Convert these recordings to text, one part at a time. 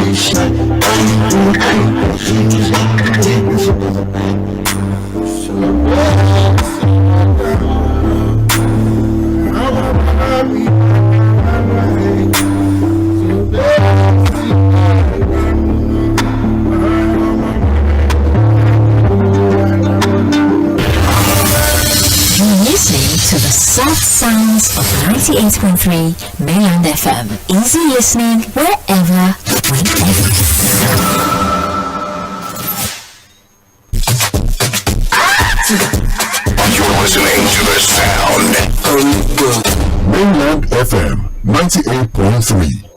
To the soft sounds of 98.3 Mainland FM. Easy listening wherever, whenever. You're listening to the sound of Mainland FM 98.3.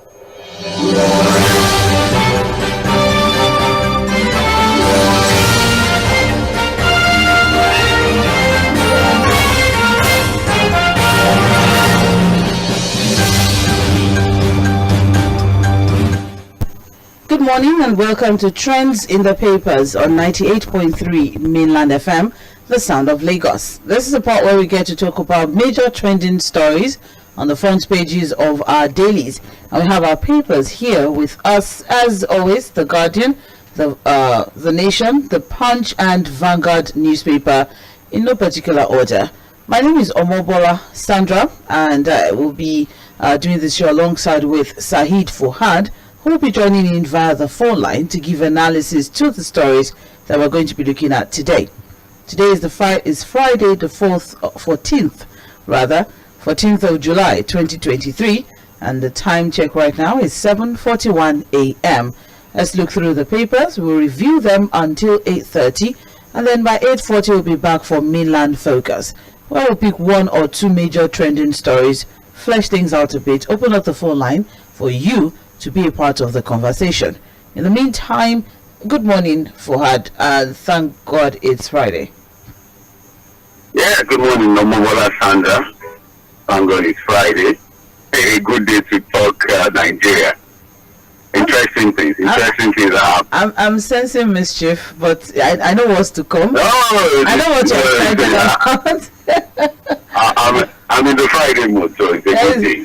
Good morning and welcome to Trends in the Papers on 98.3 Mainland FM, the sound of Lagos. This is a part where we get to talk about major trending stories on the front pages of our dailies. And we have our papers here with us, as always, The Guardian, The Nation, The Punch and Vanguard Newspaper, in no particular order. My name is Mobola Sandra, and I will be doing this show alongside with Saheed Fuhad, who will be joining in via the phone line to give analysis to the stories that we're going to be looking at today. Today is Friday, the 14th of July 2023, and the time check right now is 7:41 a.m. Let's look through the papers. We'll review them until 8:30, and then by 8:40 we'll be back for Mainland Focus, where we'll pick one or two major trending stories, flesh things out a bit, open up the phone line for you to be a part of the conversation. In the meantime, good morning, Fuhad, and thank God it's Friday. Yeah, good morning, Mobola Sandra. Thank God it's Friday. A good day to talk Nigeria. Interesting things are happening. I'm sensing mischief, but I know what's to come. No, I know what you're excited about. I'm in the Friday mood, so it's a good day.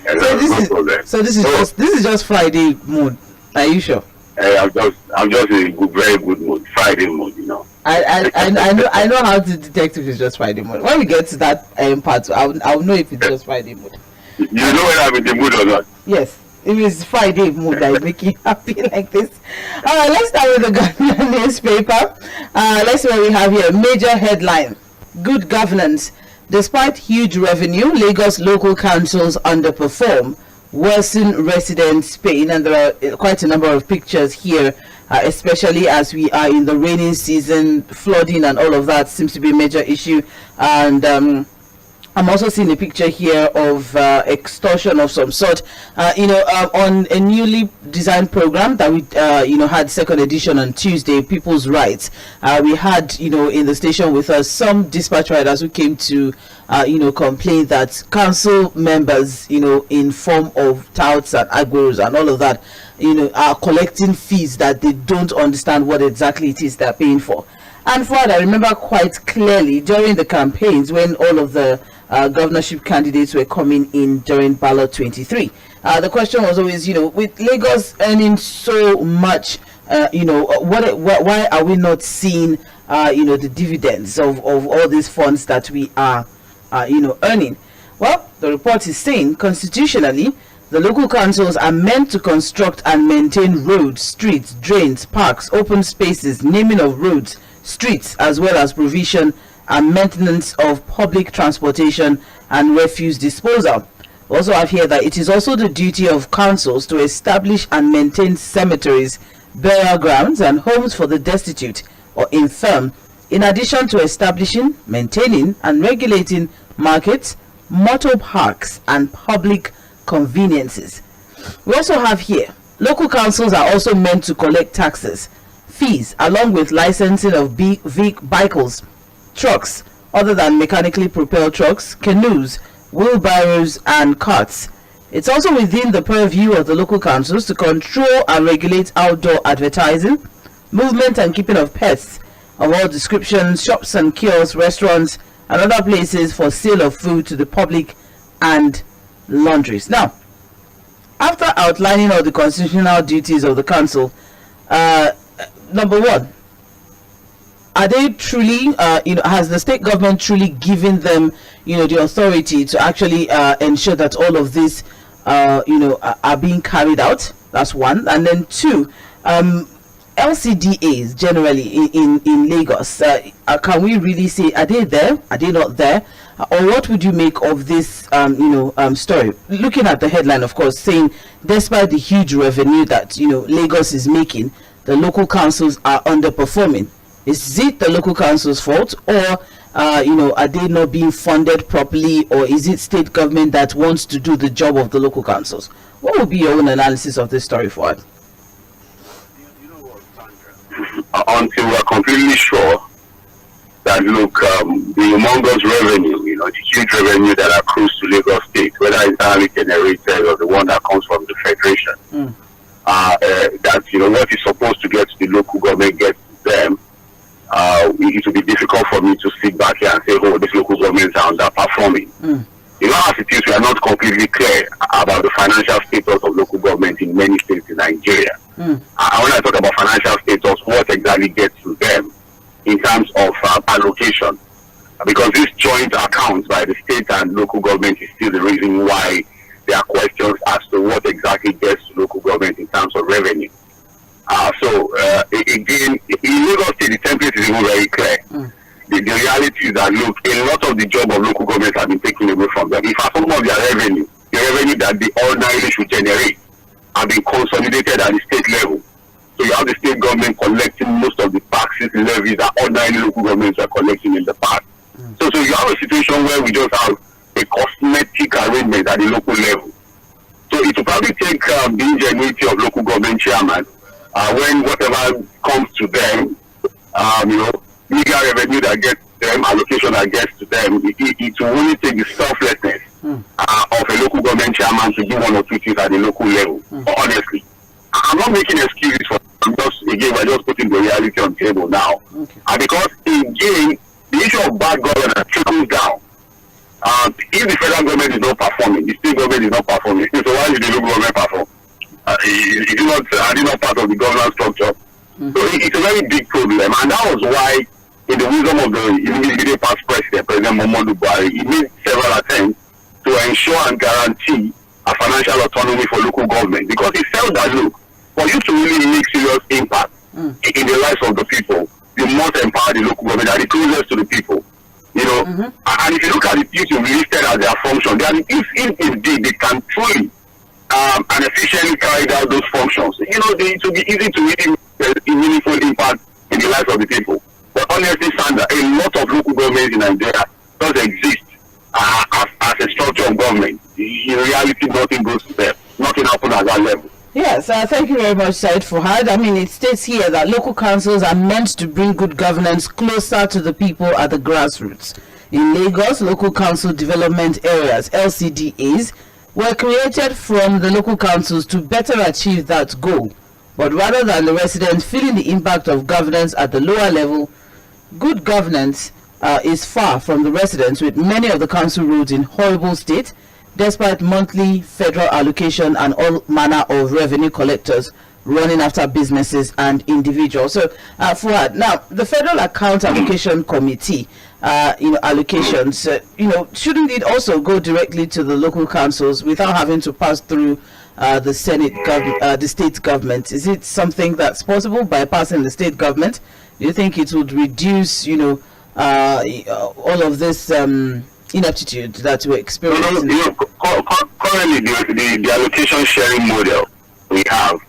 So this is just Friday mood. Are you sure? I'm just in a very good mood, Friday mood, you know. I know how to detect if it's just Friday mood. When we get to that part, I'll know if it's just Friday mood. You know whether I'm in the mood or not? Yes. If it's Friday mood that is making you happy like this. Alright, let's start with the Vanguard Newspaper. Let's see what we have here. Major headline: good governance. Despite huge revenue, Lagos local councils underperform, worsen residents' pain. And there are quite a number of pictures here, especially as we are in the rainy season. Flooding and all of that seems to be a major issue. And I'm also seeing a picture here of extortion of some sort, on a newly designed program that we, had second edition on Tuesday, People's Rights. We had, in the station with us, some dispatch riders who came to, complain that council members, in form of touts and aguros and all of that, are collecting fees that they don't understand what exactly it is they're paying for. And for that, I remember quite clearly during the campaigns when all of the governorship candidates were coming in during ballot 23. The question was always, with Lagos earning so much, why are we not seeing, the dividends of all these funds that we are, earning? Well, the report is saying constitutionally, the local councils are meant to construct and maintain roads, streets, drains, parks, open spaces, naming of roads, streets, as well as provision and maintenance of public transportation and refuse disposal. We also have here that it is also the duty of councils to establish and maintain cemeteries, burial grounds, and homes for the destitute or infirm, in addition to establishing, maintaining, and regulating markets, motor parks, and public conveniences. We also have here, local councils are also meant to collect taxes, fees, along with licensing of vehicles, trucks other than mechanically propelled trucks, canoes, wheelbarrows, and carts. It's also within the purview of the local councils to control and regulate outdoor advertising, movement and keeping of pets of all descriptions, shops and kiosks, restaurants, and other places for sale of food to the public, and laundries. Now, after outlining all the constitutional duties of the council, number one, are they truly, has the state government truly given them, the authority to actually ensure that all of this, are being carried out? That's one. And then two, LCDAs generally in Lagos, can we really say, are they there? Are they not there? Or what would you make of this, story? Looking at the headline, of course, saying despite the huge revenue that, Lagos is making, the local councils are underperforming. Is it the local council's fault, or are they not being funded properly, or is it state government that wants to do the job of the local councils? What would be your own analysis of this story, Fuhad? Until we're completely sure that, look, the humongous revenue, the huge revenue that accrues to Lagos State, whether entirely generated or the one that comes from the Federation, that, what is supposed to get to the local government gets to them, it will be difficult for me to sit back here and say, oh, these local governments are underperforming. As it is, we are not completely clear about the financial status of local government in many states in Nigeria. When I talk about financial status, what exactly gets to them in terms of allocation? Because this joint account by the state and local government is still the reason why there are questions as to what exactly gets to local government in terms of revenue. Again, in Lagos State, the template is even very clear. The reality is that, look, a lot of the job of local governments have been taken away from them. In fact, some of their revenue, the revenue that they ordinarily should generate, have been consolidated at the state level. So you have the state government collecting most of the taxes and levies that ordinarily local governments were collecting in the past. So you have a situation where we just have a cosmetic arrangement at the local level. So it will probably take the ingenuity of local government chairman when whatever comes to them, legal revenue that gets to them, allocation that gets to them, it will only take the selflessness of a local government chairman to do one or two things at the local level. Honestly, I'm not making excuses for them. We're just putting the reality on the table now. Because again, the issue of bad governance trickles down. If the federal government is not performing, the state government is not performing, so why should the local government perform? Are they not part of the governance structure? So it's a very big problem, and that was why, in the wisdom of the immediate past president, President Mobola, he made several attempts to ensure and guarantee a financial autonomy for local government, because he felt that, look, for you to really make serious impact in the lives of the people, you must empower the local government that is closest to the people. And if you look at the things you've listed as their function, they are the things, if indeed they can truly and efficiently carry out those functions, it will be easy to really make a meaningful impact in the lives of the people. But honestly, Sandra, a lot of local governments in Nigeria does exist as a structure of government. In reality, nothing goes to them. Nothing happens at that level. Yes, thank you very much, Saheed Fuhad. I mean, it states here that local councils are meant to bring good governance closer to the people at the grassroots. In Lagos, local council development areas, LCDAs, were created from the local councils to better achieve that goal. But rather than the residents feeling the impact of governance at the lower level, good governance is far from the residents, with many of the council roads in horrible state, despite monthly federal allocation and all manner of revenue collectors running after businesses and individuals. So, Fuhad, now the Federal Account Allocation Committee, allocations, shouldn't it also go directly to the local councils without having to pass through the the state government? Is it something that's possible, bypassing the state government? Do you think it would reduce, all of this ineptitude that we're experiencing? Currently, the allocation sharing model we have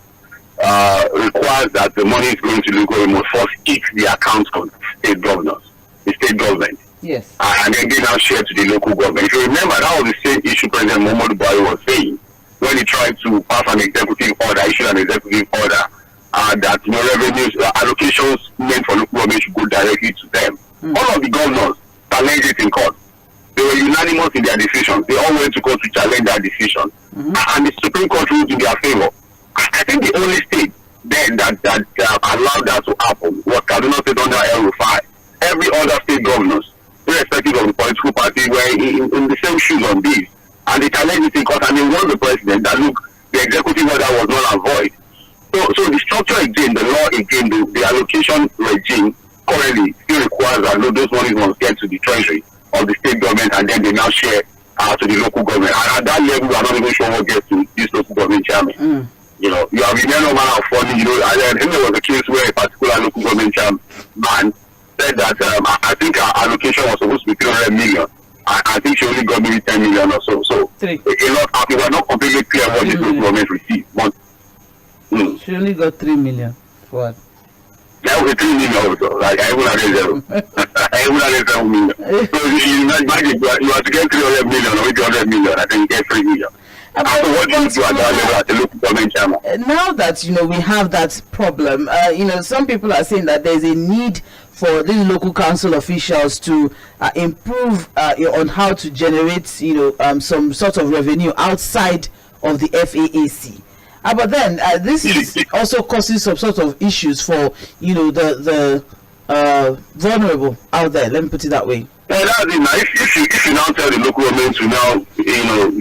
requires that the money is going to local must first hit the accounts of state governors, the state government. Yes. And then they now share to the local government. If you remember, that was the same issue President Mobola was saying when he tried to pass an executive order, issued an executive order that revenues, allocations meant for local government should go directly to them. All of the governors challenged it in court. They were unanimous in their decisions. They all went to court to challenge that decision. And the Supreme Court ruled in their favor. I think the only state then that allowed that to happen was Kaduna State under El-Rufai. Every other state governors, irrespective of the political party, were in the same shoes on this. And they challenged it in court, and they warned the president that, look, the executive order was null and void. So the structure again, the law again, the allocation regime currently still requires that those monies must get to the treasury of the state government, and then they now share to the local government. And at that level, we are not even sure what gets to this local government chairman. You know, you have been no manner of funding. You know, I think there was a case where a particular local government chairman said that I think our allocation was supposed to be 300 million. I think she only got maybe 10 million or so. So a lot. We were not completely clear what this local government received. But she only got 3 million. What? That was a 3 million also. Like I even had a zero. I even had a 7 million. So you imagine you have to get 300 million or 800 million. I think you get 3 million. After what you do at that level at the local government chairman. Now that we have that problem, some people are saying that there's a need for these local council officials to improve on how to generate some sort of revenue outside of the FAAC. But then this is also causing some sort of issues for the vulnerable out there. Let me put it that way. Yeah, that's it. Now, if you now tell the local government to now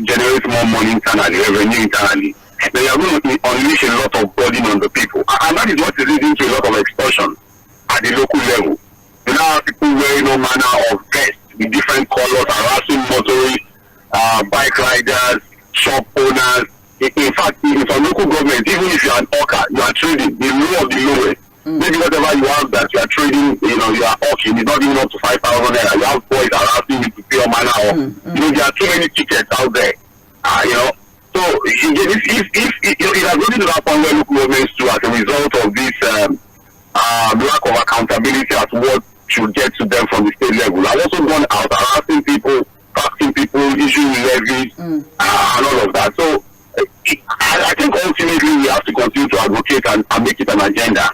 generate more money internally, revenue internally, then you're going to unleash a lot of burden on the people, and that is what is leading to a lot of extortion at the local level. You now have people wearing all manner of vests with different colors, harassing motorists, bike riders, shop owners. In fact, in some local government, even if you are an hawker, you are trading the low of the lowest. Maybe whatever you have that you are trading, you are auction, it's not even up to 5,000 naira. You have boys harassing you to pay your manner off. There are too many tickets out there. So it has gotten to that point where local governments too, as a result of this lack of accountability as what should get to them from the state level, have also gone out harassing people, taxing people, issuing levies, and all of that. So I think ultimately we have to continue to advocate and make it an agenda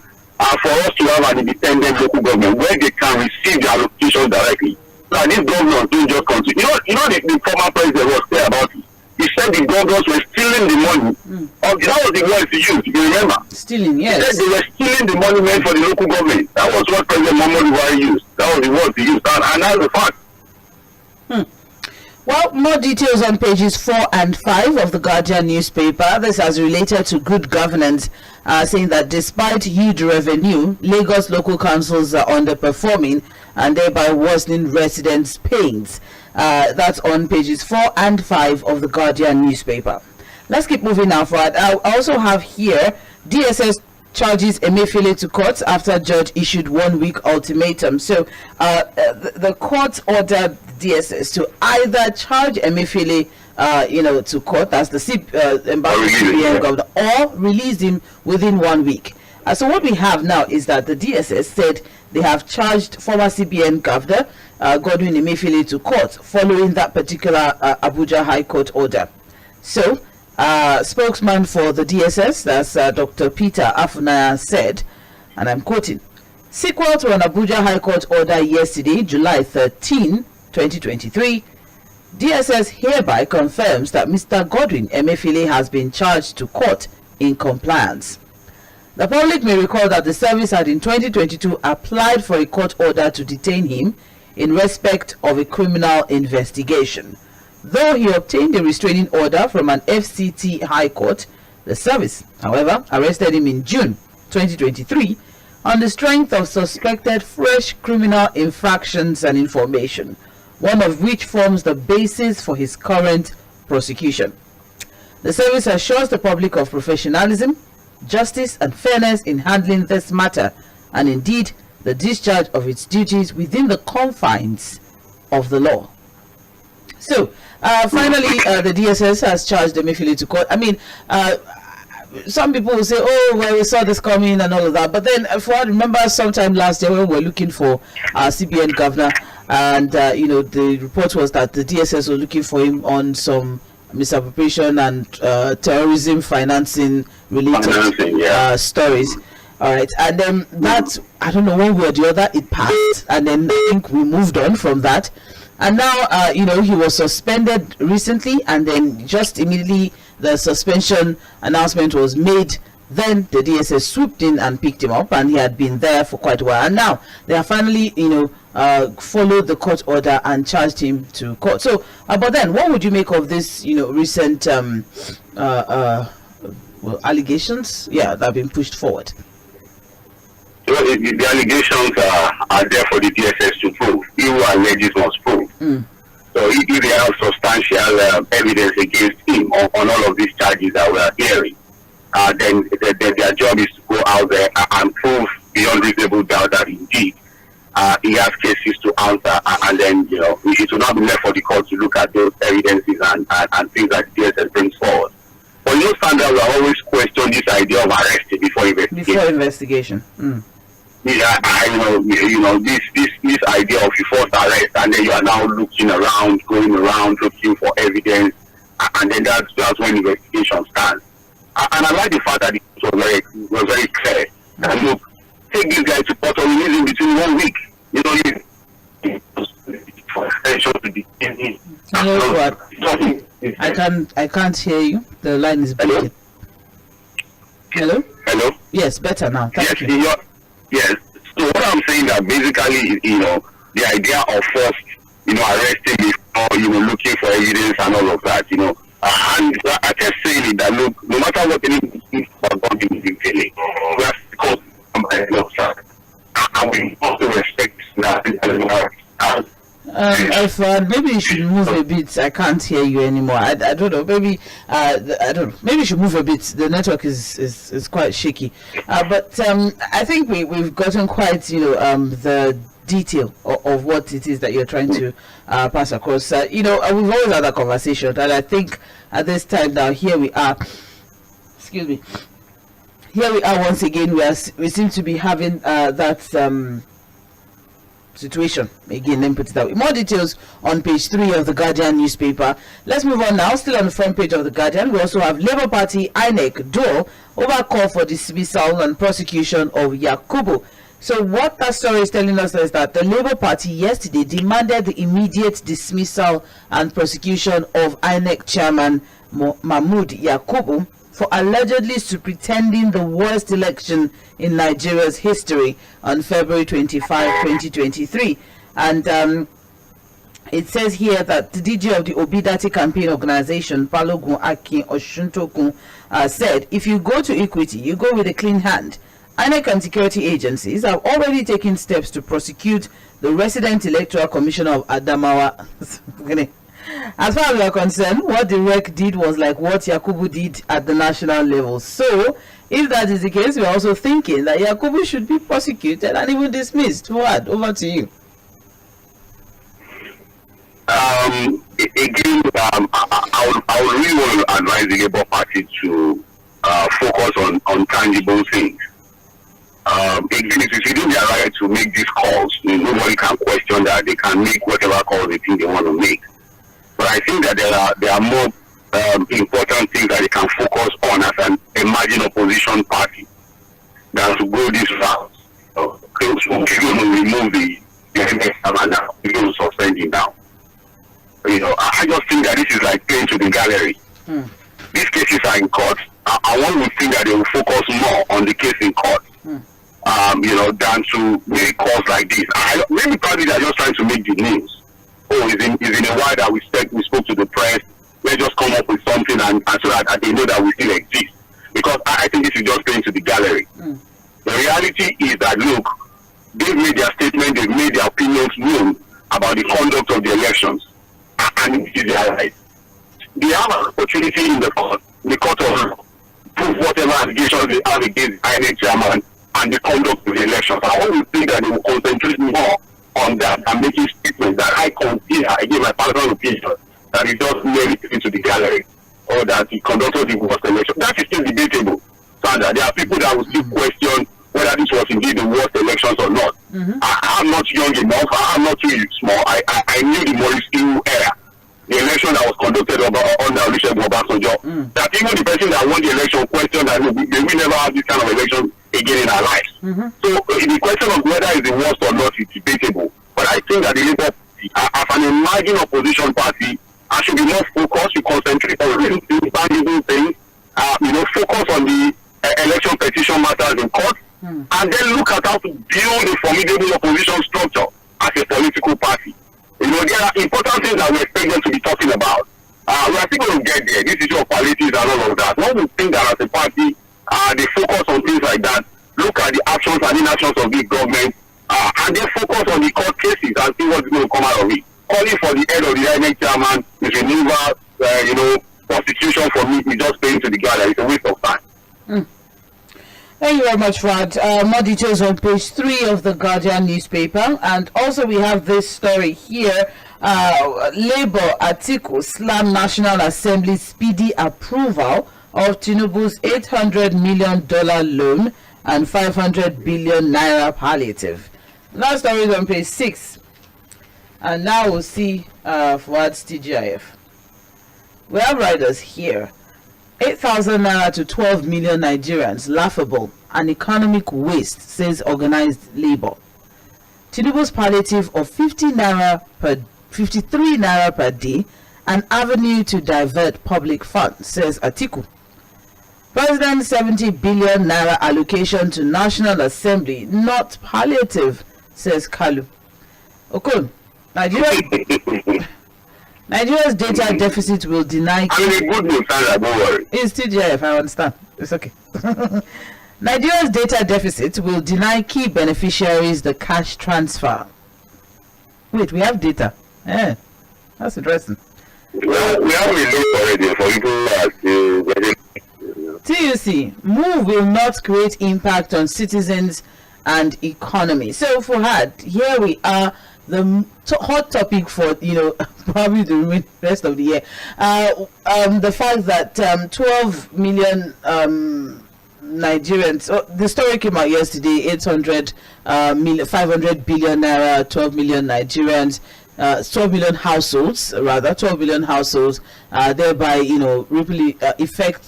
for us to have an independent local government where they can receive the allocation directly. Now these governors don't just continue. The former president was clear about it. He said the governors were stealing the money. That was the word he used, if you remember. Stealing, yes. He said they were stealing the money meant for the local government. That was what President Mobola used. That was the word he used. And that's the fact. Well, more details on pages 4 and 5 of the Guardian newspaper. This has related to good governance, saying that despite huge revenue, Lagos local councils are underperforming and thereby worsening residents' pains. That's on pages 4 and 5 of the Guardian newspaper. Let's keep moving now forward. I also have here DSS charges Emefiele to court after judge issued 1 week ultimatum. So the court ordered DSS to either charge Emefiele to court as the embattled CBN governor, or release him within 1 week. So what we have now is that the DSS said they have charged former CBN governor Godwin Emefiele to court following that particular Abuja High Court order. So spokesman for the DSS, that's Dr. Peter Afunaya, said, and I'm quoting, "Sequel to an Abuja High Court order yesterday, July 13, 2023, DSS hereby confirms that Mr. Godwin Emefiele has been charged to court in compliance. The public may recall that the service had in 2022 applied for a court order to detain him in respect of a criminal investigation. Though he obtained a restraining order from an FCT High Court, the service, however, arrested him in June 2023 on the strength of suspected fresh criminal infractions and information, one of which forms the basis for his current prosecution. The service assures the public of professionalism, justice and fairness in handling this matter, and indeed the discharge of its duties within the confines of the law." So, finally, the DSS has charged Emefiele to court. I mean, some people will say, "Oh, well, we saw this coming and all of that." But then, Fuhad, remember sometime last year when we were looking for our CBN governor, and the report was that the DSS were looking for him on some misappropriation and terrorism financing related stories. All right, and then that, I don't know, one way or the other, it passed, and then I think we moved on from that. And now, he was suspended recently, and then just immediately the suspension announcement was made. Then the DSS swooped in and picked him up, and he had been there for quite a while. And now they have finally, followed the court order and charged him to court. So, but then, what would you make of this, recent allegations, that have been pushed forward. Well, the allegations are there for the DSS to prove. He who alleges must prove. So if they have substantial evidence against him on all of these charges that we are hearing, then their job is to go out there and prove beyond reasonable doubt that indeed he has cases to answer, and then it will not be left for the court to look at those evidences and things that the DSS brings forward. But Sandra, we always question this idea of arresting before investigation. Yeah, this idea of you first arrest and then you are now looking around, going around looking for evidence, and then that's when investigation starts. And I like the fact that it was very clear. And look, take this guy to court or release him between 1 week. I can't hear you. The line is breaking. Hello? Hello? Yes, better now. Thank you. Yes. So what I'm saying that basically is, the idea of first, arresting before, looking for evidence and all of that, and I just saying it that look, no matter what anything is about the music, we have to call somebody else, and we also respect that. Maybe you should move a bit. I can't hear you anymore. I don't know. Maybe I don't know. Maybe you should move a bit. The network is quite shaky. But I think we've gotten quite the detail of what it is that you're trying to pass across. We've always had that conversation, and I think at this time now here we are. Excuse me. Here we are once again. We seem to be having that. Situation again. Let me put it that way. More details on page 3 of the Guardian newspaper. Let's move on now. Still on the front page of the Guardian, we also have Labour Party INEC door over call for dismissal and prosecution of Yakubu. So what that story is telling us is that the Labour Party yesterday demanded the immediate dismissal and prosecution of INEC chairman Mahmood Yakubu for allegedly superintending the worst election in Nigeria's history on February 25, 2023. And it says here that the DG of the Obidati campaign organization, Balogun Akin Oshuntokun, said, if you go to equity, you go with a clean hand. INEC and security agencies have already taken steps to prosecute the resident electoral commissioner of Adamawa. As far as we are concerned, what the REC did was like what Yakubu did at the national level. So, if that is the case, we are also thinking that Yakubu should be prosecuted and even dismissed. Fuhad, over to you. Again, I would really want to advise the Labour Party to focus on tangible things. Again, it is within their right to make these calls. Nobody can question that. They can make whatever calls they think they want to make. But I think that there are more important things that they can focus on as an emerging opposition party than to go this route. We're going to remove the MSM now. We're going to suspend him now. I just think that this is like playing to the gallery. These cases are in court. I want to think that they will focus more on the case in court. Than to make calls like this. Maybe probably they're just trying to make the news. Is in a while that we spoke to the press. Let's just come up with something and so that they know that we still exist. Because I think this is just playing to the gallery. The reality is that look, they've made their statement, they've made their opinions known about the conduct of the elections, and it is their right. They have an opportunity in the court of law, prove whatever allegations they have against the INEC chairman and the conduct of the elections. I always think that they will concentrate more on that and making statements that I consider, I give my personal opinion, that it just merely into the gallery or that the conduct of the worst election. That is still debatable. Sandra, there are people that will still question whether this was indeed the worst elections or not. I'm not young enough, I'm not too small. I knew the Maurice Iwu era, the election that was conducted under Olusegun Obasanjo. That even the person that won the election questioned that we never have this kind of election again in our lives. So the question of whether it's the worst or not is debatable. But I think that the Labour Party, as an emerging opposition party, I should be more focused to concentrate on really tangible things. Focus on the election petition matters in court, and then look at how to build a formidable opposition structure as a political party. There are important things that we expect them to be talking about. We are still going to get there. This issue of politics and all of that. When we think that as a party, they focus on things like that, look at the actions and inactions of this government, and then focus on the court cases and see what's going to come out of it. Calling for the head of the INEC chairman is removal, prosecution for me is just paying to the gallery. It's a waste of time. Thank you very much, Fuhad. More details on page 3 of the Guardian newspaper. And also we have this story here. Labour Atiku slam National Assembly speedy approval of Tinubu's $800 million loan and 500 billion naira palliative. That story is on page 6. And now we'll see Fuhad's TGIF. We have riders here. 8,000 naira to 12 million Nigerians, laughable, an economic waste, says organized labor. Tinubu's palliative of 53 naira per day, an avenue to divert public funds, says Atiku. President's 70 billion naira allocation to National Assembly, not palliative, says Kalu. Okon, Nigeria's data deficit will deny. I mean, good news, Sandra, don't worry. It's TGIF, I understand. It's okay. Nigeria's data deficit will deny key beneficiaries the cash transfer. Wait, we have data. Yeah, that's interesting. Well, we have a list already for people TUC, move will not create impact on citizens and economy. So, Fuhad, here we are. The hot topic for probably the rest of the year, the fact that 12 million Nigerians. The story came out yesterday. 500 billion naira, 12 million Nigerians, 12 million households, thereby really affect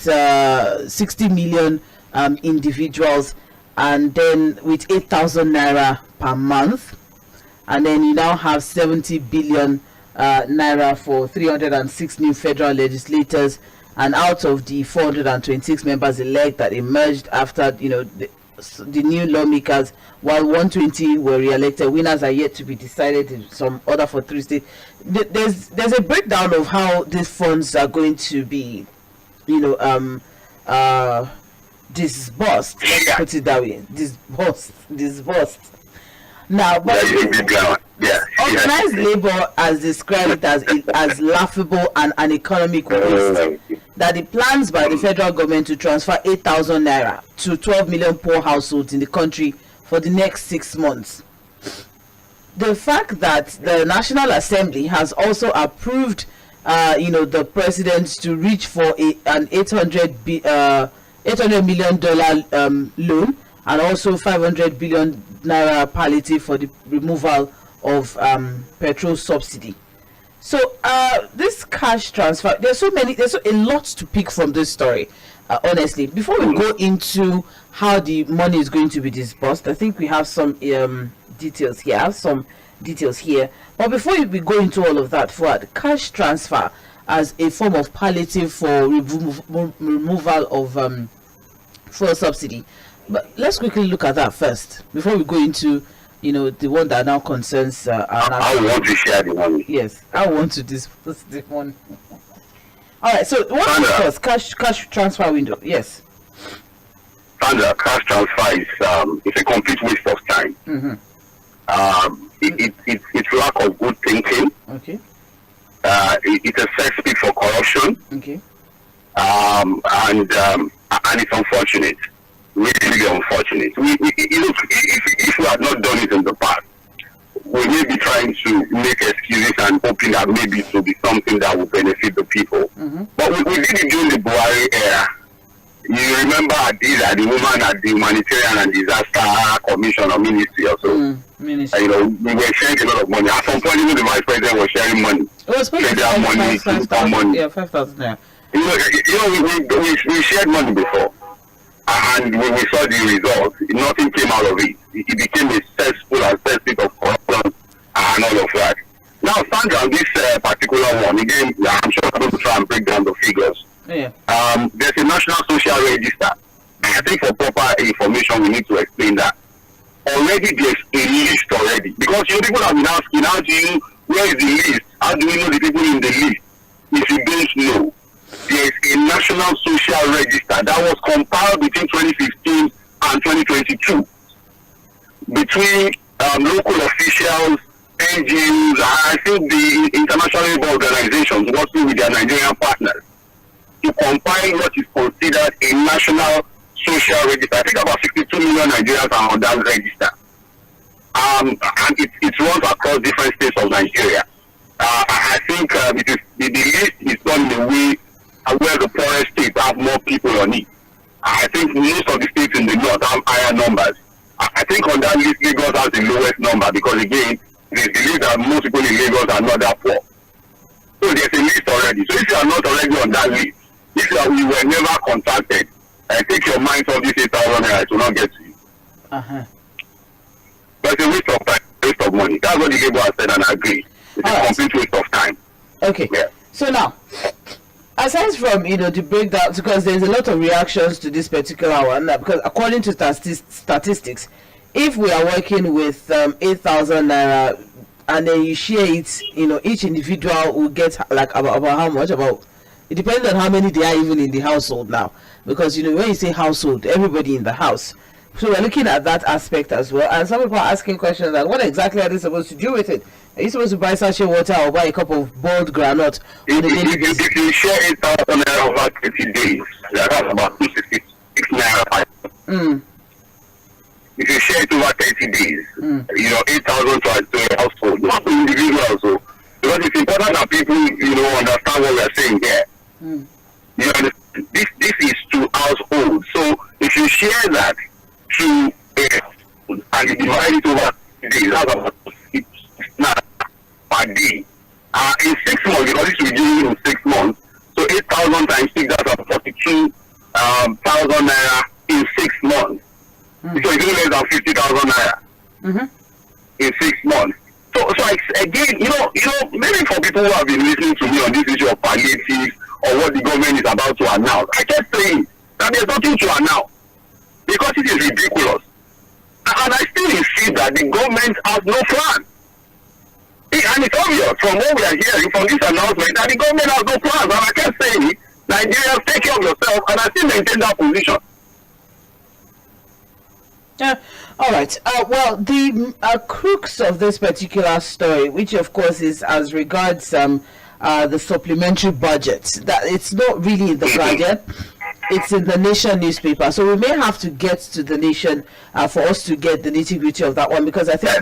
60 million individuals, and then with 8,000 naira per month. And then you now have 70 billion naira for 306 new federal legislators, and out of the 426 members elect that emerged after the new lawmakers, while 120 were re-elected, winners are yet to be decided in some other for 3 states. There's a breakdown of how these funds are going to be disbursed. Let's put it that way. Disbursed. Now, but organized labor has described it as laughable and an economic waste. That the plans by the federal government to transfer 8,000 naira to 12 million poor households in the country for the next 6 months. The fact that the National Assembly has also approved, the president to reach for an $800 million loan, and also 500 billion naira palliative for the removal of petrol subsidy. So this cash transfer, there's a lot to pick from this story, honestly. Before we go into how the money is going to be disbursed, I think we have some details here. But before we go into all of that, for the cash transfer as a form of palliative for removal of fuel subsidy. But let's quickly look at that first before we go into the one that now concerns I want to share the money. Yes, I want to discuss the one. All right, so what is first? Cash transfer window. Yes. Sandra, cash transfer is it's a complete waste of time. Mm-hmm. It's lack of good thinking. Okay. It's a cesspit for corruption. Okay. And it's unfortunate. Really unfortunate. If we had not done it in the past, we may be trying to make excuses and hoping that maybe it will be something that will benefit the people. Mm-hmm. But we did it during the Buhari era. You remember the woman at the Humanitarian and Disaster Commission or Ministry or so. Ministry. We were sharing a lot of money. At some point, even the Vice President was sharing money. It was supposed to be 5,000. Yeah, 5,000. Yeah. We shared money before. And when we saw the results, nothing came out of it. It became a cesspool and cesspit of corruption and all of that. Now, Sandra, on this particular one, again, I'm sure I'm going to try and break down the figures. Yeah. There's a national social register. I think for proper information, we need to explain that. Already there's a list already. Because people have been asking, where is the list? How do we know the people in the list? if you don't know, there is a national social register that was compiled between 2015 and 2022 between local officials, NGOs, and I think the international labor organizations working with their Nigerian partners to compile what is considered a national social register. I think about 62 million Nigerians are on that register. And it runs across different states of Nigeria. I think the list is done in a way where the poorest states have more people on it. I think most of the states in the north have higher numbers. I think on that list, Lagos has the lowest number because, again, they believe that most people in Lagos are not that poor. So there's a list already. So if you are not already on that list, if you were never contacted, take your mind off this 8,000 naira, it will not get to you. But it's a waste of time, waste of money. That's what the labor has said, and I agree. It's a complete waste of time. Okay. Yeah. So now, aside from the breakdown, because there's a lot of reactions to this particular one, because according to statistics, if we are working with 8,000 naira and then you share it, each individual will get like about how much? About, it depends on how many they are even in the household now, because when you say household, everybody in the house. So we're looking at that aspect as well, and some people are asking questions like, what exactly are they supposed to do with it? Are you supposed to buy sachet water or buy a cup of boiled groundnut on a daily basis? If you share 8,000 naira over 30 days, that's about 266 naira. If you share it over 30 days, 8,000 to a household, not to individuals. So, because it's important that people, understand what we're saying here. You understand? This is to households. So if you share that to and you divide it over 30 days, that's about 6 naira per day. In 6 months, because this will give you in 6 months, so 8,000 times 6, that's about 42,000 naira in 6 months. So it's less than 50,000 naira in 6 months. So again, maybe for people who have been listening to me on this issue of palliatives or what the government is about to announce, I kept saying that there's nothing to announce because it is ridiculous. And I still insist that the government has no plan. And it's obvious from what we are hearing from this announcement that the government has no plans. And I kept saying, Nigerians, take care of yourself, and I still maintain that position. All right. Well, the crux of this particular story, which of course is as regards the supplementary budget, that it's not really in the Guardian, it's in the Nation newspaper. So we may have to get to the Nation for us to get the nitty-gritty of that one, because I think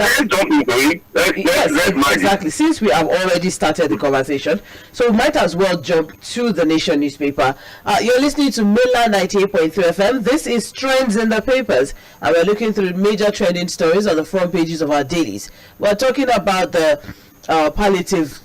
exactly, since we have already started the conversation, so we might as well jump to the Nation newspaper. You're listening to Miller 98.3 FM. This is Trends in the Papers, and we're looking through major trending stories on the front pages of our dailies. We're talking about the palliative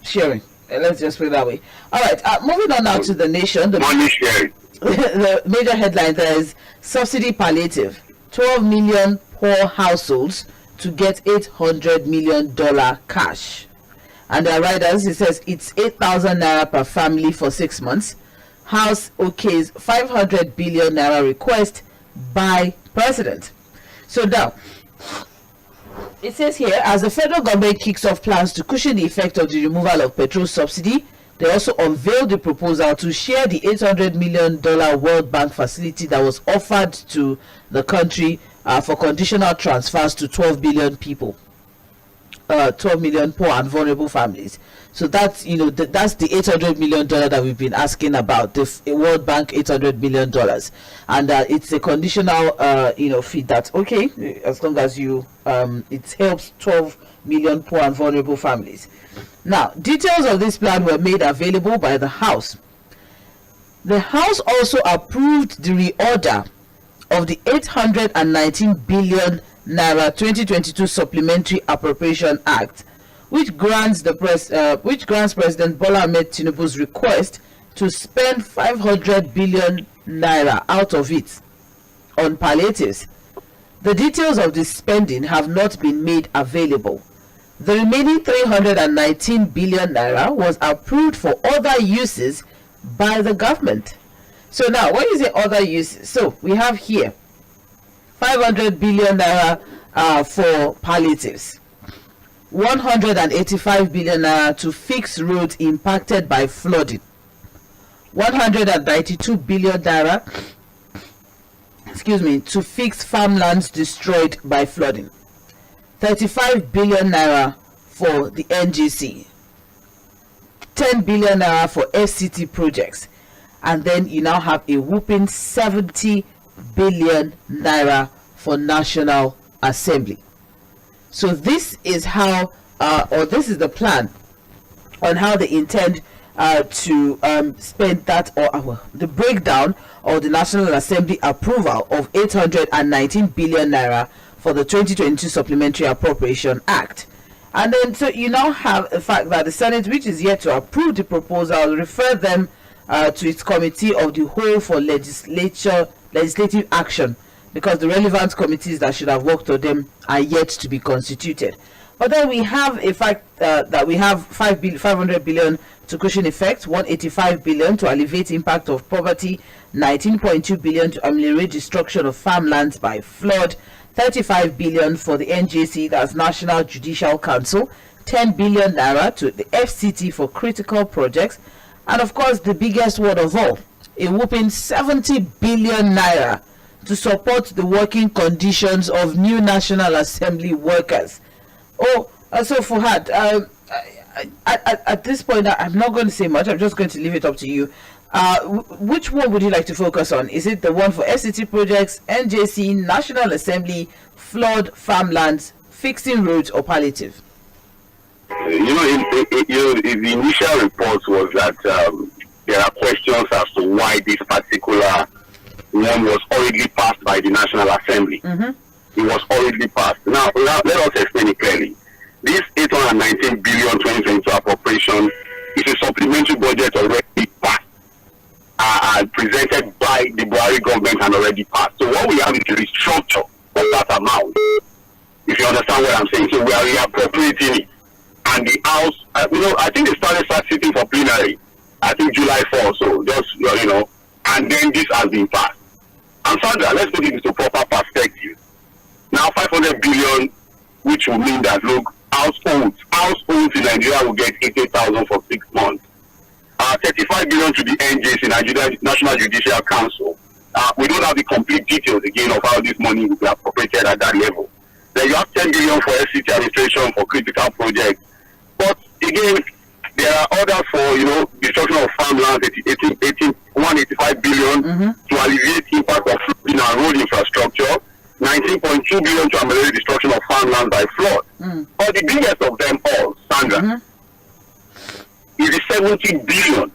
sharing. Let's just put it that way. All right, moving on now to the Nation. Money sharing. The major headline there is subsidy palliative. 12 million poor households to get $800 million cash. And the riders, it says it's 8,000 naira per family for 6 months. House okays 500 billion naira request by president. So now, it says here, as the federal government kicks off plans to cushion the effect of the removal of petrol subsidy, they also unveiled the proposal to share the $800 million World Bank facility that was offered to the country for conditional transfers to 12 billion people, 12 million poor and vulnerable families. So that's that's the $800 million that we've been asking about, the World Bank $800 million, and it's a conditional fee that as long as you it helps 12 million poor and vulnerable families. Now, details of this plan were made available by the House. The House also approved the reorder of the 819 billion naira 2022 Supplementary Appropriation Act, which grants President Bola Ahmed Tinubu's request to spend 500 billion naira out of it on palliatives. The details of this spending have not been made available. The remaining 319 billion naira was approved for other uses by the government. So now, what is the other uses? So we have here 500 billion naira for palliatives. 185 billion naira to fix roads impacted by flooding. 192 billion naira, to fix farmlands destroyed by flooding. 35 billion naira for the NGC. 10 billion naira for FCT projects. And then you now have a whooping 70 billion naira for National Assembly. So this is how, this is the plan on how they intend to spend that, or the breakdown of the National Assembly approval of 819 billion naira for the 2022 Supplementary Appropriation Act. And then so you now have the fact that the Senate, which is yet to approve the proposal, refer them to its committee of the whole for legislative action, because the relevant committees that should have worked on them are yet to be constituted. But then we have a fact that we have 500 billion to cushion effect, 185 billion to alleviate impact of poverty, 19.2 billion to ameliorate destruction of farmlands by flood, 35 billion for the NJC, that's National Judicial Council, 10 billion naira to the FCT for critical projects, and of course the biggest one of all, a whooping 70 billion naira to support the working conditions of new National Assembly workers. So Fuhad, at this point, I'm not going to say much. I'm just going to leave it up to you. Which one would you like to focus on? Is it the one for FCT projects, NJC, National Assembly, flood, farmlands, fixing roads, or palliative? The initial report was that there are questions as to why this particular one was already passed by the National Assembly. It was already passed. Now, let us explain it clearly. This 819 billion 2022 appropriation is a supplementary budget already passed, presented by the Buhari government and already passed. So what we have is a restructure of that amount, if you understand what I'm saying. So we are reappropriating it. And the House, I think they start sitting for plenary, I think July 4, so just, and then this has been passed. And Sandra, let's put it into proper perspective. Now 500 billion, which will mean that, look, households in Nigeria will get 80,000 for 6 months. 35 billion to the NJC, National Judicial Council. We don't have the complete details again of how this money will be appropriated at that level. Then you have 10 billion for FCT administration for critical projects. But again, there are others for, destruction of farmland, 185 billion to alleviate impact of flooding and road infrastructure, 19.2 billion to ameliorate destruction of farmland by flood. But the biggest of them all, Sandra, is the 70 billion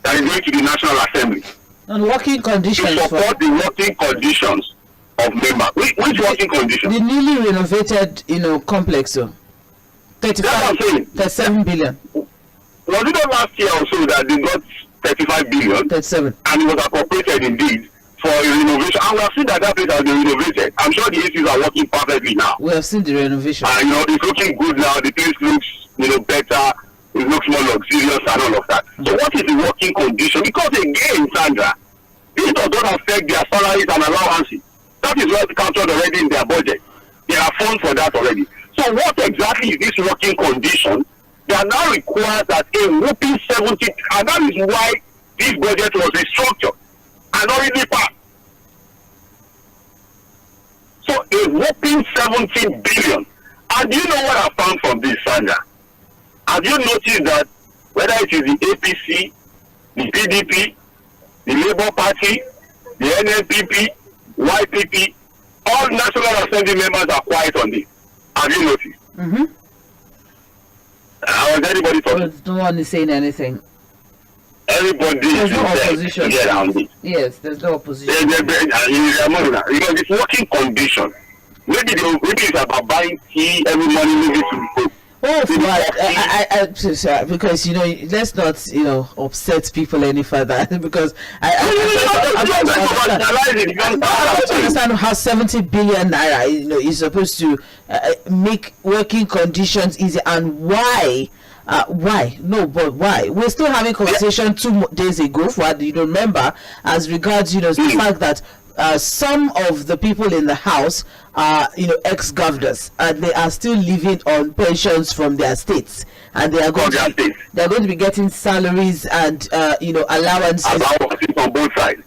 that is going to the National Assembly. And working conditions. To support the working conditions of members. Which working conditions? The newly renovated, complex, so 37 billion. Was it not last year also that they got 35 billion? 37. And it was appropriated indeed for a renovation. And we have seen that place has been renovated. I'm sure the issues are working perfectly now. We have seen the renovation. And it's looking good now. The place looks, better. It looks more luxurious and all of that. So what is the working condition? Because again, Sandra, this does not affect their salaries and allowances. That is well captured already in their budget. There are funds for that already. So what exactly is this working condition that now requires that a whooping 70, and that is why this budget was restructured and already passed. So a whooping 70 billion. And do you know what I found from this, Sandra? Have you noticed that whether it is the APC, the PDP, the Labour Party, the NNPP, YPP, all National Assembly members are quiet on this? Have you noticed? Was anybody talking? No one is saying anything. Everybody there's no opposition. Yes, there's no opposition. It's working condition. Maybe it's about buying tea every morning, maybe to the coast. Oh, I because let's not upset people any further because I don't understand how 70 billion naira is supposed to make working conditions easy, and why? But why? We're still having conversation 2 days ago. What you remember as regards the fact that some of the people in the house are, ex-governors, and they are still living on pensions from their states, and they are going to be getting salaries and allowances on both sides.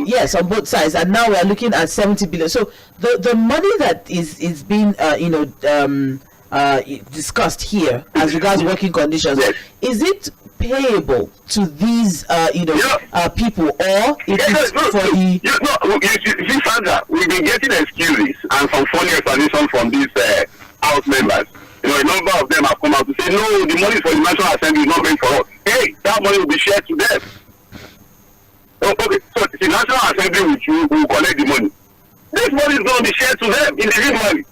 Yes, on both sides, and now we are looking at 70 billion. So the money that is being discussed here as regards working conditions, is it payable to these people, or is it for the? You see, Sandra, we've been getting excuses and some funny explanations from these House members. A number of them have come out to say, no, the money for the National Assembly is not meant for us. Hey, that money will be shared to them. Okay, so the National Assembly will collect the money. This money is going to be shared to them individually.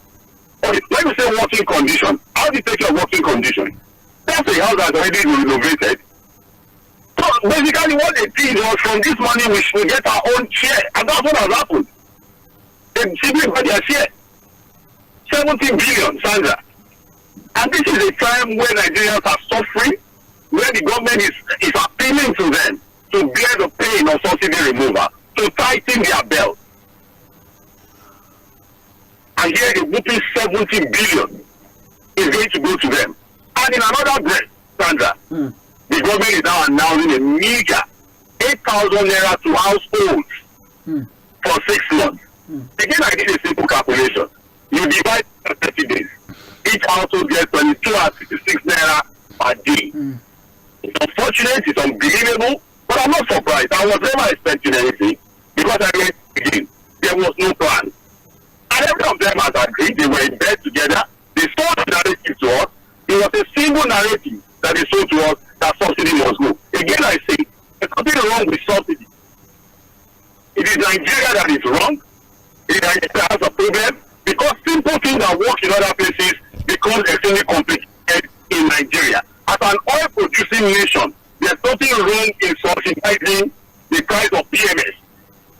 Okay, let me say working condition. How do you take your working condition? That's a house that's already renovated. So basically what they did was, from this money we should get our own share, and that's what has happened. They simply got their share. 17 billion, Sandra. And this is a time where Nigerians are suffering, where the government is appealing to them to bear the pain of subsidy removal, to tighten their belt. And here the whooping 70 billion is going to go to them. And in another breath, Sandra, the government is now announcing a meager 8,000 naira to households for 6 months. Again, I did a simple calculation. You divide 30 days. Each household gets 22.66 naira per day. It's unfortunate, it's unbelievable, but I'm not surprised. I was never expecting anything, because I went again. There was no plan. And every of them has agreed. They were in bed together. They sold the narrative to us. It was a single narrative that they sold to us, that subsidy must go. Again, I say, there's nothing wrong with subsidy. It is Nigeria that is wrong. It is Nigeria that has a problem, because simple things that work in other places become extremely complicated in Nigeria. As an oil-producing nation, there's nothing wrong in subsidizing the price of PMS,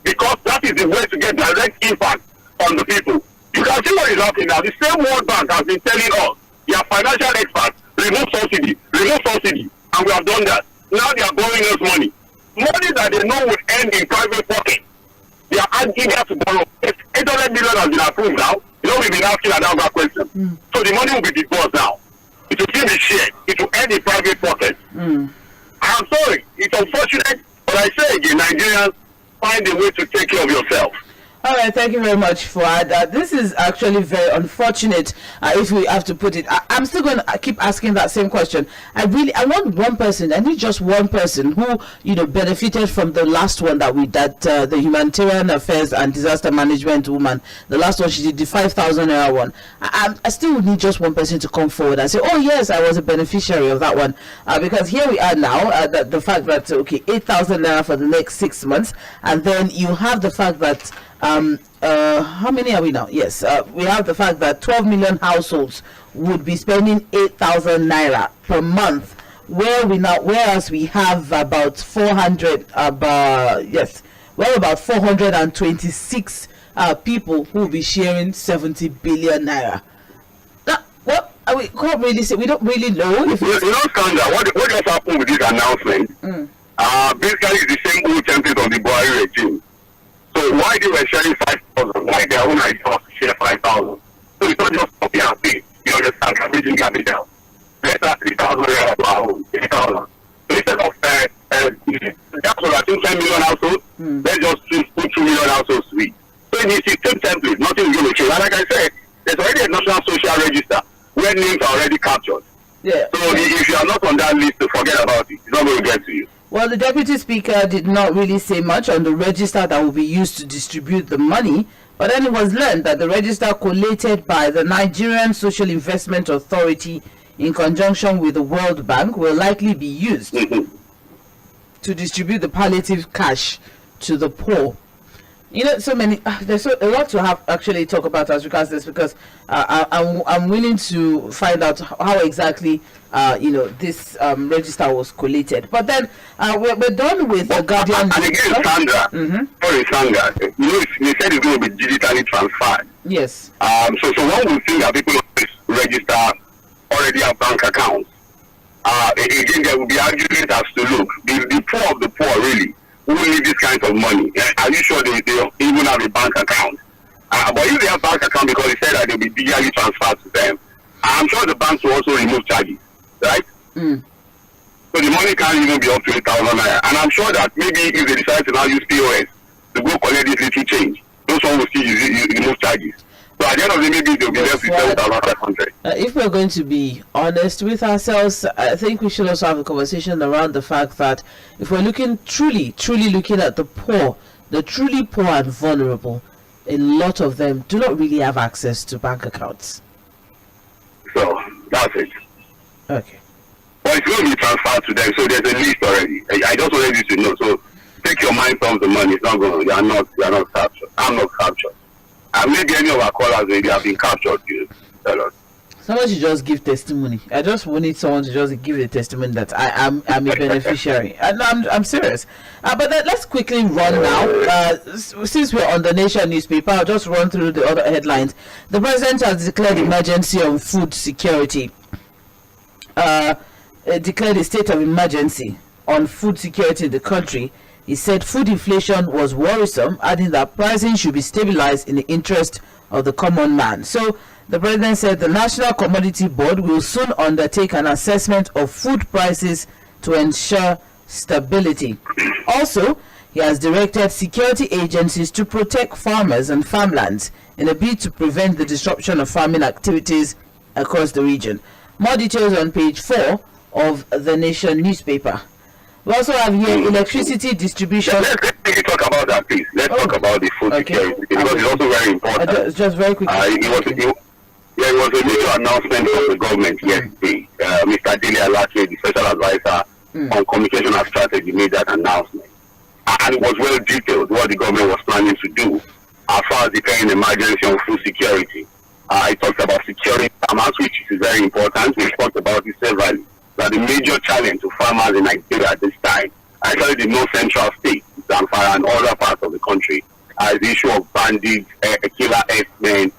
because that is the way to get direct impact on the people. You can see what is happening now. The same World Bank has been telling us, their financial experts, remove subsidy, and we have done that. Now they are borrowing us money that they know would end in private pocket. They are asking us to borrow. 800 million has been approved now. We've been asking that question. So the money will be disbursed now. It will still be shared. It will end in private pocket. I'm sorry, it's unfortunate, but I say again, Nigerians, find a way to take care of yourself. All right, thank you very much, Fuhad. This is actually very unfortunate, if we have to put it. I'm still going to keep asking that same question. I want one person. I need just one person who, benefited from the last one that the humanitarian affairs and disaster management woman, the last one she did, the 5,000 naira one. I still would need just one person to come forward and say, oh yes, I was a beneficiary of that one, because here we are now. The fact that 8,000 naira for the next 6 months, and then you have the fact that. How many are we now? Yes, we have the fact that 12 million households would be spending 8,000 naira per month, whereas we have about 426 people who will be sharing 70 billion naira. We can't really say, we don't really know. Sandra, what just happened with this announcement? Basically, it's the same old template of the Buhari regime. So why they were sharing 5,000? Why their own idea was to share 5,000? So it's not just copy and paste. You understand? Bridging capital. Let's ask 3,000 naira to our own. 8,000. So instead of that's what I think 10 million households, let's just put 2 million households to it. So in the system template, nothing is going to change. And like I said, there's already a national social register where names are already captured. Yeah. So if you are not on that list, forget about it. It's not going to get to you. Well, the Deputy Speaker did not really say much on the register that will be used to distribute the money, but then it was learned that the register collated by the Nigerian Social Investment Authority in conjunction with the World Bank will likely be used to distribute the palliative cash to the poor. So many. There's a lot to have actually talk about as regards this, because I'm willing to find out how exactly this register was collated. But then we're done with the Guardian. And again, Sandra, sorry, Sandra, they said it's going to be digitally transferred. Yes. So one would think that people on this register already have bank accounts. Again, there will be arguments as to look, the poor of the poor really who need this kind of money? Are you sure they even have a bank account? But if they have bank account, because he said that they'll be digitally transferred to them, I'm sure the banks will also remove charges, right? So the money can't even be up to 8,000 naira. And I'm sure that maybe if they decide to now use POS to go collect this little change, those one will still remove charges. So at the end of the day, maybe they'll be left with 7,500. If we're going to be honest with ourselves, I think we should also have a conversation around the fact that if we're looking truly looking at the poor, the truly poor and vulnerable, a lot of them do not really have access to bank accounts. So that's it. Okay. But it's going to be transferred to them, so there's a list already. I just wanted you to know. So take your mind from the money. It's not going to. You are not captured. I'm not captured. And maybe any of our callers maybe have been captured. You tell us. Someone should just give testimony. I just wanted someone to just give a testimony that I'm a beneficiary. And I'm serious. But let's quickly run now. Since we're on the Nation newspaper, I'll just run through the other headlines. The president has declared emergency on food security. Declared a state of emergency on food security in the country. He said food inflation was worrisome, adding that pricing should be stabilized in the interest of the common man. So the president said the National Commodity Board will soon undertake an assessment of food prices to ensure stability. Also, he has directed security agencies to protect farmers and farmlands in a bid to prevent the disruption of farming activities across the region. More details on page 4 of the Nation newspaper. We also have here electricity distribution. Let's talk about that, please. Let's talk about the food security, because it's also very important. Just very quickly. It was a major announcement from the government yesterday. Mr. Daily, the special advisor on communication and strategy, made that announcement. And it was well detailed what the government was planning to do as far as declaring emergency on food security. It talked about securing farmers, which is very important. We talked about it severally. That the major challenge to farmers in Nigeria at this time, actually the North Central states, Zamfara and other parts of the country, is the issue of bandits, killer herdsmen.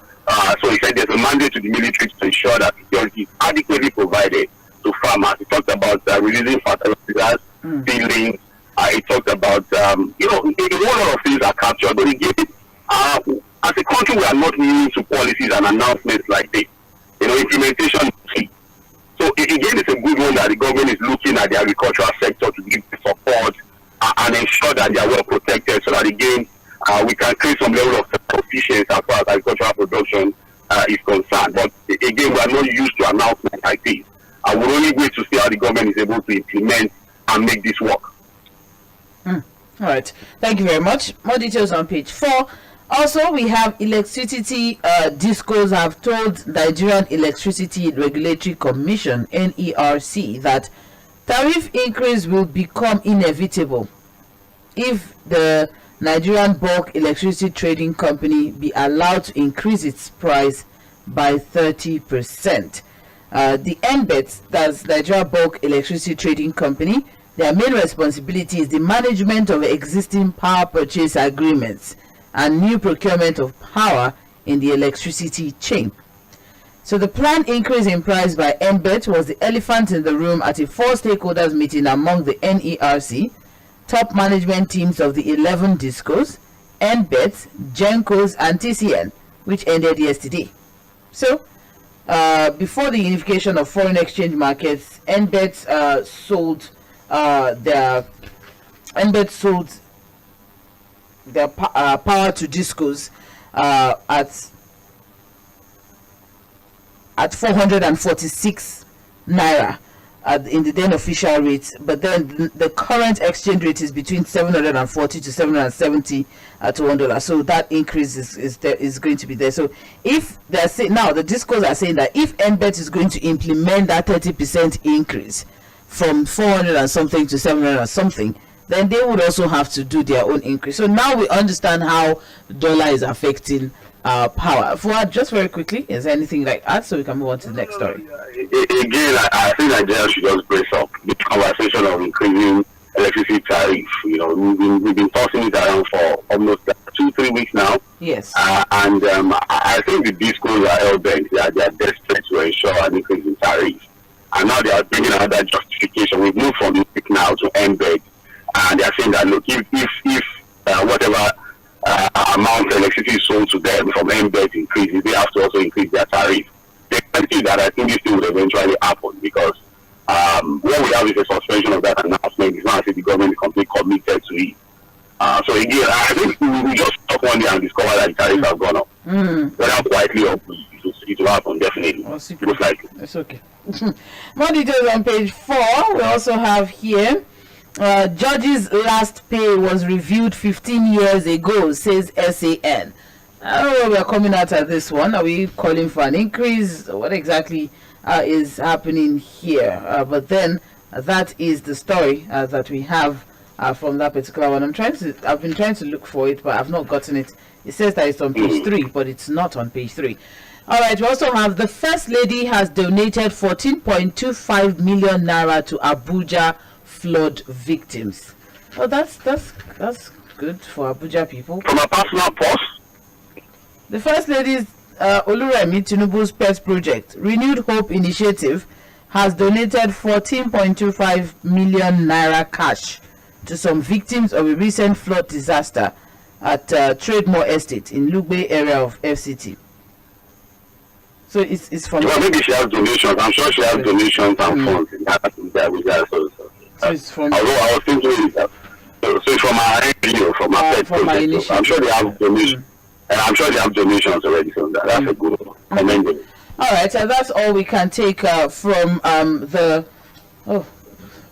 So he said there's a mandate to the military to ensure that security is adequately provided to farmers. He talked about releasing fertilizers, seedlings. He talked about, a whole lot of things are captured. But again, as a country, we are not immune to policies and announcements like this. Implementation is key. So again, it's a good one that the government is looking at the agricultural sector to give support and ensure that they are well protected, so that again we can create some level of self-sufficiency as far as agricultural production is concerned. But again, we are not used to announcements like this. I will only wait to see how the government is able to implement and make this work. All right. Thank you very much. More details on page 4. Also, we have electricity discos have told Nigerian Electricity Regulatory Commission, NERC, that tariff increase will become inevitable if the Nigerian Bulk Electricity Trading Company be allowed to increase its price by 30%. The NBET, that's Nigeria Bulk Electricity Trading Company, their main responsibility is the management of existing power purchase agreements and new procurement of power in the electricity chain. So the planned increase in price by NBET was the elephant in the room at a 4 stakeholders meeting among the NERC, top management teams of the 11 discos, NBET, GENCOs and TCN, which ended yesterday. So before the unification of foreign exchange markets, NBET sold their power to discos at 446 naira in the then official rate, but then the current exchange rate is between 740 to 770 to $1. So that increase is going to be there. So if they're saying now, the discos are saying that if NBET is going to implement that 30% increase from 400 and something to 700 and something, then they would also have to do their own increase. So now we understand how dollar is affecting power. Fuhad, just very quickly, is there anything like that so we can move on to the next story? Again, I think Nigeria should just brace up the conversation of increasing electricity tariff. We've been tossing it around for almost 2-3 weeks now. Yes. And I think the discos are hell-bent. They are desperate to ensure an increase in tariff. And now they are bringing another justification. We've moved from MIC now to NBET. and they are saying that look, if whatever amount of electricity is sold to them from embed increases, they have to also increase their tariff. They can see that I think this thing will eventually happen, because what we have is a suspension of that announcement. It's not as if the government is completely committed to it. So again, I think we just talk one day and discover that the tariffs have gone up. Whether quietly or it will happen, definitely. Most likely. It's okay. More details on page 4. We also have here, judges' last pay was reviewed 15 years ago, says SAN. I don't know where we are coming out at this one. Are we calling for an increase? What exactly is happening here? But then that is the story that we have from that particular one. I've been trying to look for it, but I've not gotten it. It says that it's on page 3, but it's not on page 3. All right, we also have the First Lady has donated 14.25 million naira to Abuja flood victims. Oh, that's good for Abuja people. From a personal purse? The First Lady's Oluremi Tinubu's Pet Project, Renewed Hope Initiative, has donated 14.25 million naira cash to some victims of a recent flood disaster at Trademore Estate in Lugbe area of FCT. So it's from. Well, maybe she has donations. I'm sure she has donations and funds in that. So it's from. Although I was thinking that. So it's from our NGO, from our Pet Project. I'm sure they have donations. And I'm sure they have donations already from that. That's a good one. Commendable. All right, so that's all we can take from the. Oh,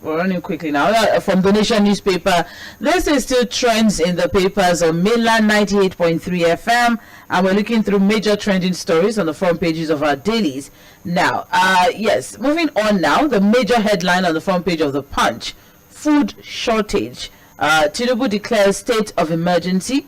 we're running quickly now. From the Nation newspaper. This is still trends in the papers on mainland 98.3 FM, and we're looking through major trending stories on the front pages of our dailies. Now, yes, moving on now. The major headline on the front page of the Punch: food shortage. Tinubu declares state of emergency.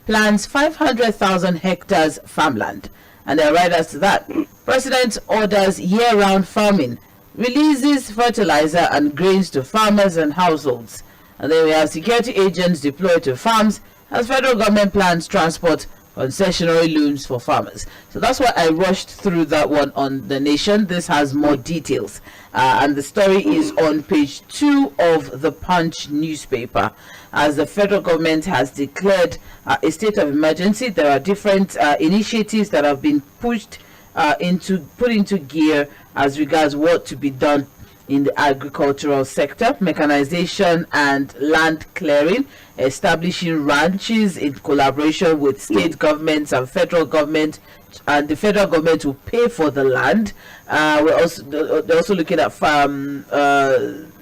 Plans 500,000 hectares farmland. And there are riders to that. President orders year-round farming. Releases fertilizer and grains to farmers and households. And then we have security agents deployed to farms as federal government plans transport concessionary loans for farmers. So that's why I rushed through that one on The Nation. This has more details. And the story is on page 2 of the Punch newspaper. As the federal government has declared a state of emergency, there are different initiatives that have been put into gear as regards what to be done in the agricultural sector: mechanization and land clearing, establishing ranches in collaboration with state governments and federal government, and the federal government will pay for the land. They're also looking at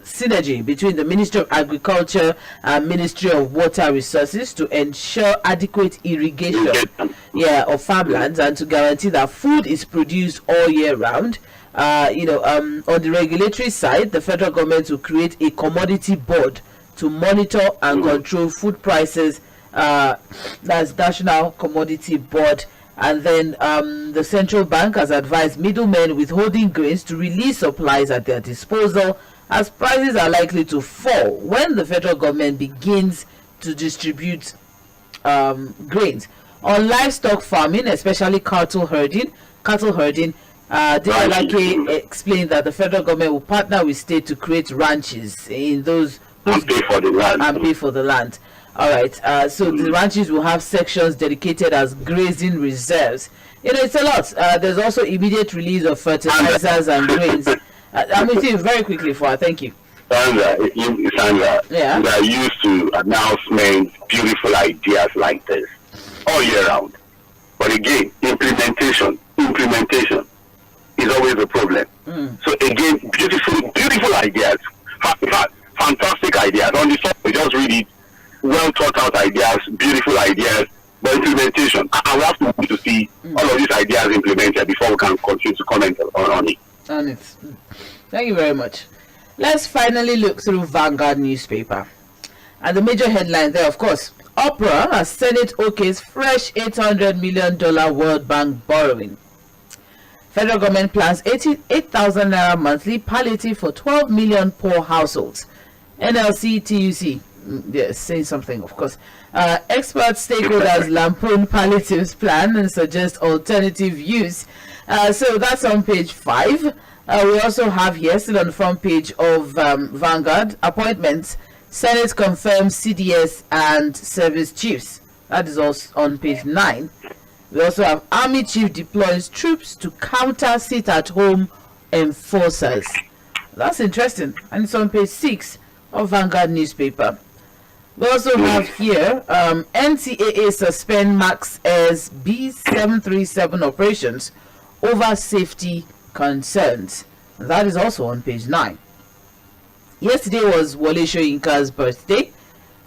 synergy between the Ministry of Agriculture and Ministry of Water Resources to ensure adequate irrigation of farmlands and to guarantee that food is produced all year round. On the regulatory side, the federal government will create a commodity board to monitor and control food prices. That's National Commodity Board. And then the central bank has advised middlemen withholding grains to release supplies at their disposal, as prices are likely to fall when the federal government begins to distribute grains. On livestock farming, especially cattle herding, Dealake explained that the federal government will partner with state to create ranches in those and pay for the land. All right. So the ranches will have sections dedicated as grazing reserves. It's a lot. There's also immediate release of fertilizers and grains. I'm with you very quickly, Fuhad. Thank you. Sandra, we are used to announcements, beautiful ideas like this all year round. But again, implementation is always the problem. So again, beautiful ideas, fantastic ideas. On the top, we just read it, well thought out ideas, beautiful ideas, but implementation. I will have to see all of these ideas implemented before we can continue to comment on it. Thank you very much. Let's finally look through Vanguard newspaper. And the major headline there, of course: Opera as Senate okays fresh $800 million World Bank borrowing. Federal government plans 8,000 naira monthly palliative for 12 million poor households. NLC TUC, yes, saying something, of course. Expert stakeholders lampoon palliatives plan and suggest alternative use. So that's on page 5. We also have here, still on the front page of Vanguard, appointments. Senate confirms CDS and service chiefs. That is also on page 9. We also have Army chief deploys troops to counter sit-at-home enforcers. That's interesting. And it's on page 6 of Vanguard Newspaper. We also have here NCAA suspend Max Air's B737 operations over safety concerns. That is also on page 9. Yesterday was Wole Soyinka's birthday,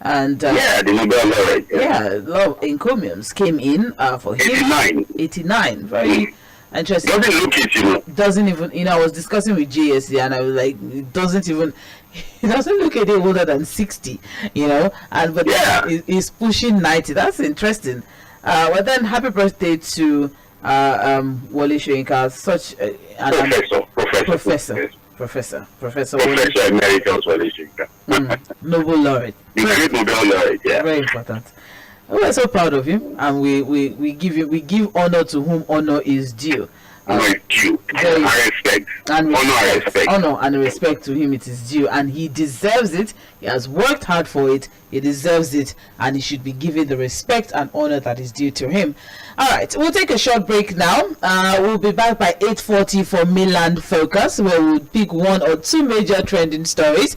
and the Nobel laureate. A lot of encomiums came in for him. 89. Very interesting. Doesn't look it, you know. Doesn't even, I was discussing with Jay yesterday, and I was like, it doesn't look a day older than 60, but he's pushing 90. That's interesting. Well then, happy birthday to Wole Soyinka, such Professor Emeritus Wole Soyinka. Nobel laureate. The great Nobel laureate, yeah. Very important. We're so proud of him, and we give honor to whom honor is due. Respect. Honor and respect to him, it is due, and he deserves it. He has worked hard for it. He deserves it, and he should be given the respect and honor that is due to him. All right, we'll take a short break now. We'll be back by 8:40 for Mainland Focus, where we'll pick one or two major trending stories,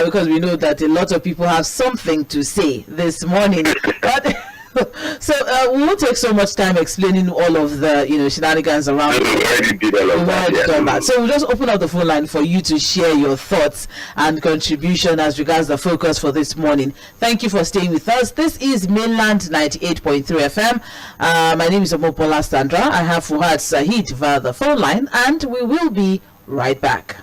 because we know that a lot of people have something to say this morning. So we won't take so much time explaining all of the shenanigans around. We already did all of that. So we'll just open up the phone line for you to share your thoughts and contribution as regards the focus for this morning. Thank you for staying with us. This is Mainland 98.3 FM. My name is Mobola Sandra. I have Fuhad Saheed via the phone line, and we will be right back.